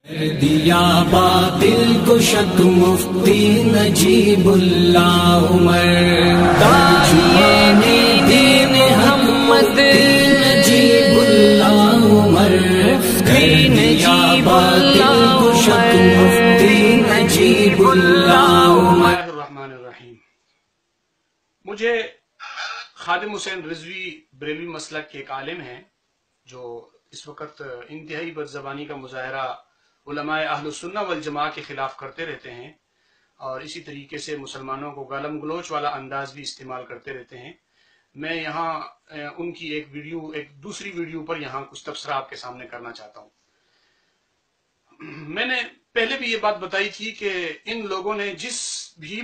دیا باطل کو شک مفتی نجیب اللہ عمر تاجوان دین محمد نجیب اللہ عمر دیا باطل کو شک مفتی نجیب اللہ عمر۔ الرحمن الرحیم۔ مجھے خادم حسین رضوی بریلوی مسلک کے ایک عالم ہیں جو اس وقت انتہائی بدزبانی کا مظاہرہ علماء اہل السنہ والجماعہ کے خلاف کرتے رہتے ہیں اور اسی طریقے سے مسلمانوں کو گالم گلوچ والا انداز بھی استعمال کرتے رہتے ہیں۔ میں یہاں ان کی ایک دوسری ویڈیو پر یہاں کچھ تبصرہ آپ کے سامنے کرنا چاہتا ہوں۔ میں نے پہلے بھی یہ بات بتائی تھی کہ ان لوگوں نے جس بھی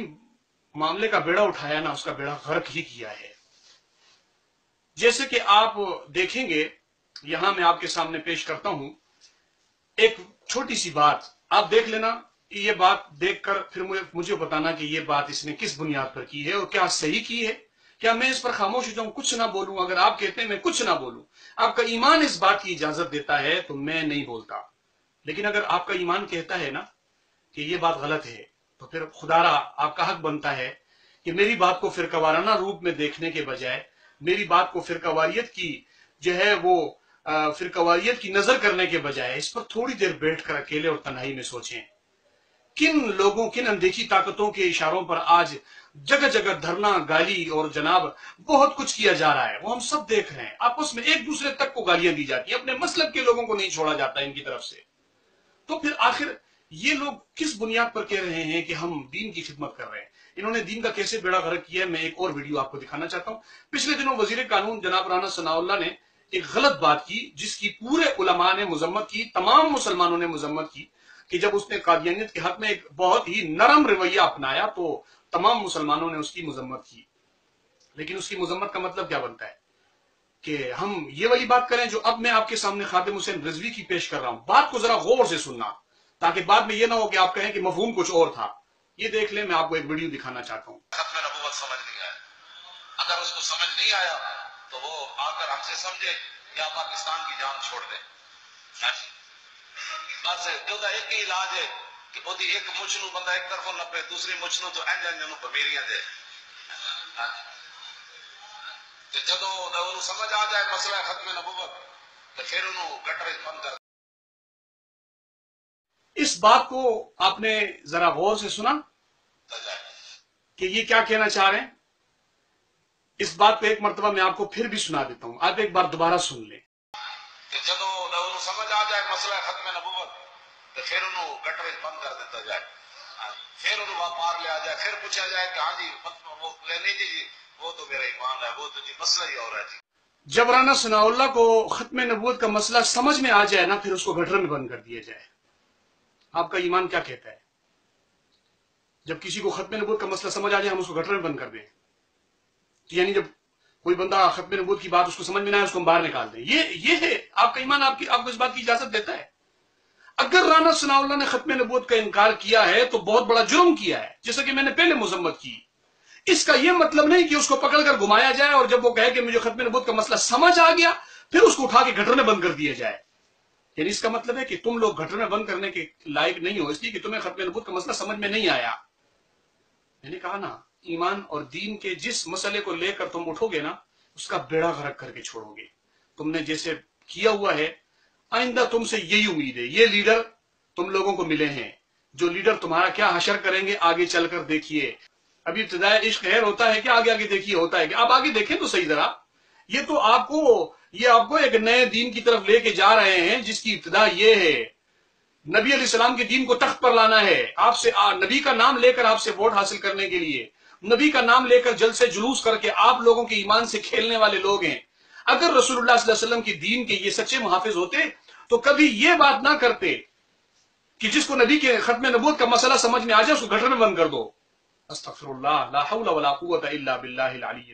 معاملے کا بیڑا اٹھایا نا، اس کا بیڑا غرق ہی کیا ہے۔ جیسے کہ آپ دیکھیں گے، یہاں میں آپ کے سامنے پیش کرتا ہوں ایک چھوٹی سی بات، آپ دیکھ لینا، یہ بات دیکھ کر پھر مجھے بتانا کہ یہ بات اس نے کس بنیاد پر کی ہے اور کیا صحیح کی ہے۔ کیا میں اس پر خاموش ہو جاؤں، کچھ نہ بولوں؟ اگر آپ کہتے ہیں میں کچھ نہ بولوں، آپ کا ایمان اس بات کی اجازت دیتا ہے تو میں نہیں بولتا، لیکن اگر آپ کا ایمان کہتا ہے نا کہ یہ بات غلط ہے تو پھر خدا را آپ کا حق بنتا ہے کہ میری بات کو فرقہ وارانہ روپ میں دیکھنے کے بجائے، میری بات کو فرقہ واریت کی جو ہے وہ فرقہ واریت کی نظر کرنے کے بجائے اس پر تھوڑی دیر بیٹھ کر اکیلے اور تنہائی میں سوچیں۔ کن لوگوں، کن اندیکھی طاقتوں کے اشاروں پر آج جگہ جگہ دھرنا، گالی اور جناب بہت کچھ کیا جا رہا ہے، وہ ہم سب دیکھ رہے ہیں۔ آپس میں ایک دوسرے تک کو گالیاں دی جاتی ہیں، اپنے مسلک کے لوگوں کو نہیں چھوڑا جاتا ان کی طرف سے۔ تو پھر آخر یہ لوگ کس بنیاد پر کہہ رہے ہیں کہ ہم دین کی خدمت کر رہے ہیں؟ انہوں نے دین کا کیسے بیڑا غرق کیا ہے، میں ایک اور ویڈیو آپ کو دکھانا چاہتا ہوں۔ پچھلے دنوں وزیر قانون جناب رانا ثناء اللہ نے ایک غلط بات کی جس کی پورے علماء نے مذمت کی، تمام مسلمانوں نے مذمت کی، کہ جب اس نے قادیانیت کے حق میں ایک بہت ہی نرم رویہ اپنایا تو تمام مسلمانوں نے اس کی مذمت کی۔ لیکن اس کی مذمت کا مطلب کیا بنتا ہے کہ ہم یہ والی بات کریں جو اب میں آپ کے سامنے خادم حسین رضوی کی پیش کر رہا ہوں۔ بات کو ذرا غور سے سننا تاکہ بعد میں یہ نہ ہو کہ آپ کہیں کہ مفہوم کچھ اور تھا۔ یہ دیکھ لیں، میں آپ کو ایک ویڈیو دکھانا چاہتا ہوں۔ ختم نبوت سمجھ نہیں آیا، اگر اس کو سمجھ نہیں آیا تو وہ آ کر ہم سے سمجھے یا پاکستان کی جان چھوڑ دے۔ بس ایک ہی علاج ہے کہ بہتی ایک مچھ نو بندہ ایک طرف نپے، دوسری مچھ نو تو انجن بمیریاں دے۔ جدو انہوں سمجھ آ جائے مسئلہ ختم نبوت تو پھر انہوں گٹر بند کر۔ اس بات کو آپ نے ذرا غور سے سنا کہ یہ کیا کہنا چاہ رہے ہیں؟ اس بات کو ایک مرتبہ میں آپ کو پھر بھی سنا دیتا ہوں، آپ ایک بار دوبارہ سن لیں۔ کہ جدو انہوں سمجھ آ جائے مسئلہ ختم نبوت تو پھر انہوں گٹر بند کر دیتا جائے، پھر انہوں وہاں پار لیا جائے، پھر پوچھا جائے کہ ہاں جی وہ نہیں جی وہ تو میرا ایمان ہے، وہ تو جی مسئلہ ہی اور ہے جی۔ جب رانا ثناء اللہ کو ختم نبوت کا مسئلہ سمجھ میں آ جائے نا، پھر اس کو گٹر میں بند کر دیا جائے۔ آپ کا ایمان کیا کہتا ہے؟ جب کسی کو ختم نبوت کا مسئلہ سمجھ آ جائے ہم اس کو گٹر میں بند کر دیں، یعنی جب کوئی بندہ ختم نبوت کی بات اس کو سمجھ میں نہ آئے اس کو ہم باہر نکال دیں، یہ ہے آپ کا ایمان؟ آپ کو اس بات کی اجازت دیتا ہے؟ اگر رانا ثناء اللہ نے ختم نبوت کا انکار کیا ہے تو بہت بڑا جرم کیا ہے، جیسا کہ میں نے پہلے مذمت کی۔ اس کا یہ مطلب نہیں کہ اس کو پکڑ کر گھمایا جائے اور جب وہ کہے کہ مجھے ختم نبوت کا مسئلہ سمجھ آ گیا پھر اس کو اٹھا کے گٹر میں بند کر دیا جائے۔ یعنی اس کا مطلب ہے کہ تم لوگ گٹر میں بند کرنے کے لائق نہیں ہو، اس لیے کہ تمہیں ختم نبوت کا مسئلہ سمجھ میں نہیں آیا۔ میں نے کہا نا، ایمان اور دین کے جس مسئلے کو لے کر تم اٹھو گے نا، اس کا بیڑا غرق کر کے چھوڑو گے۔ تم نے جیسے کیا ہوا ہے، آئندہ تم سے یہی امید ہے۔ یہ لیڈر تم لوگوں کو ملے ہیں، جو لیڈر تمہارا کیا حشر کریں گے آگے چل کر دیکھیے۔ ابھی ابتدائی عشق خیر ہوتا ہے کہ آگے دیکھیے ہوتا ہے کہ آپ آگے دیکھیں تو صحیح ذرا۔ یہ تو آپ کو ایک نئے دین کی طرف لے کے جا رہے ہیں جس کی ابتدا یہ ہے، نبی علیہ السلام کے دین کو تخت پر لانا ہے۔ آپ سے نبی کا نام لے کر آپ سے ووٹ حاصل کرنے کے لیے، نبی کا نام لے کر جلسے جلوس کر کے آپ لوگوں کے ایمان سے کھیلنے والے لوگ ہیں۔ اگر رسول اللہ صلی اللہ علیہ وسلم کی دین کے یہ سچے محافظ ہوتے تو کبھی یہ بات نہ کرتے کہ جس کو نبی کے ختم نبوت کا مسئلہ سمجھ میں آ جائے اس کو گٹر میں بند کر دو۔ استغفر اللہ، لا حول ولا قوت الا باللہ العلی